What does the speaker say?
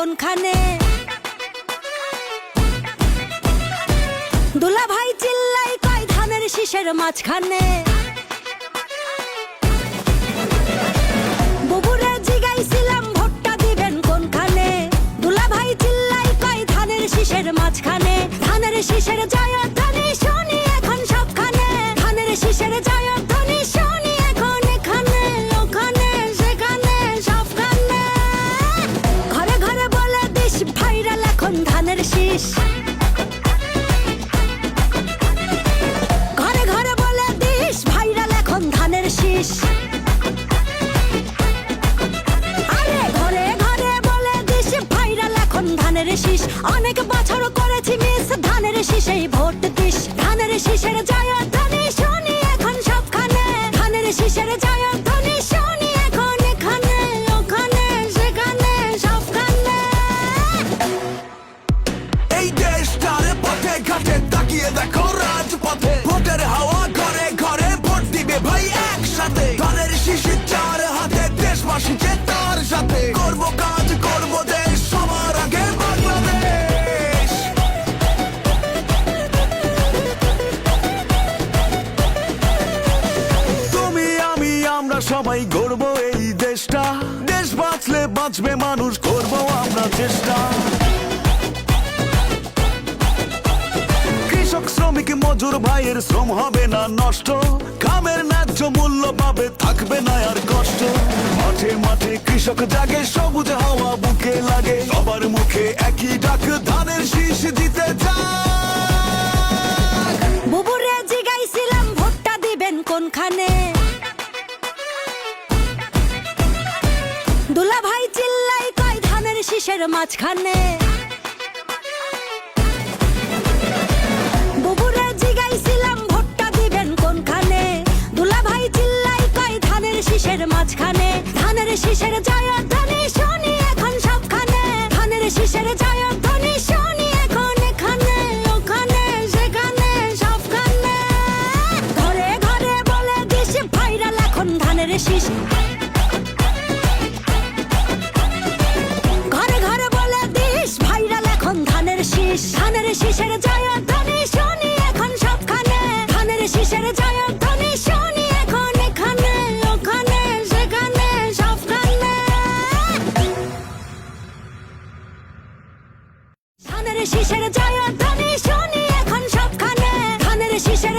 কোনখানে? দুলা ভাই চিল্লাই কয় ধানের শীষের মাঝখানে। বুবুরে জিগাইছিলাম ভোটটা দিবেন কোনখানে? দুলা ভাই চিল্লাই কয় ধানের শীষের মাঝখানে। ধানের শীষের জয়ধ্বনি শুনি এখন সবখানে। ধানের শীষের জয়ধ্বনি শুনি এখন এখানে ওখানে সেখানে সবখানে। ঘরে ঘরে বলে দিস ভাইরাল এখন ধানের শীষ। ঘরে ঘরে বলে দিস ভাইরাল এখন ধানের শীষ। আরে ঘরে ঘরে বলে দিস ভাইরাল এখন ধানের শীষ। অনেক বছর করেছি মিস ধানের শীষেই ভোট দিস। ধানের শীষের জয়ধ্বনি শুনি এখন সবখানে। ধানের শীষের জয়ধ্বনি শুনি এখন এখানে ওখানে সেখানে সবখানে। এই দেশটার পথে ঘাটে তাকিয়ে দেখো রাজপথে। ভোটের হাওয়া ঘরে ঘরে ভোট দিবে ভাই একসাথে। ধানের শীষে চার হাতে দেশবাসী যে তার সাথে। করব কাজ করব দেশ সবার আগে বাংলাদেশ। তুমি আমি আমরা সবাই গড়ব এই দেশটা। দেশ বাঁচলে বাঁচবে মানুষ, করব আমরা চেষ্টা। কৃষক শ্রমিক মজুর ভাইয়ের শ্রম হবে না নষ্ট। কামের ন্যায্য মূল্য পাবে, থাকবে না আর কষ্ট। মাঠে মাঠে কৃষক জাগে, সবুজ হাওয়া বুকে লাগে। সবার মুখে একই ডাক, ধানের শীষ দিতে যাক। বুবুরে জিগাইছিলাম ভোটটা দিবেন কোনখানে? দুলা ভাই চিল্লাই কয় ধানের শীষের মাঝখানে। বুবুরে জিগাইছিলাম ভোটটা দিবেন কোনখানে? দুলা ভাই চিল্লাই কয় ধানের শীষের মাঝখানে। ধানের শীষের জয়ধ্বনি শুনি এখন সবখানে। ধানের শীষের জয়ধ্বনি শুনি এখন এখানে ওখানে সেখানে সবখানে। ঘরে ঘরে বলে দিস ভাইরাল এখন ধানের শীষ। ঘরে ঘরে বলে দিস ভাইরাল এখন ধানের শীষ। ধানের শীষের জয়ধ্বনি শুনি এখন সবখানে। ধানের শীষের জয়ধ্বনি শুনি এখন এখানে ওখানে সেখানে সবখানে। ধানের শীষের জয়ধ্বনি শুনি এখন সবখানে। ধানের শীষের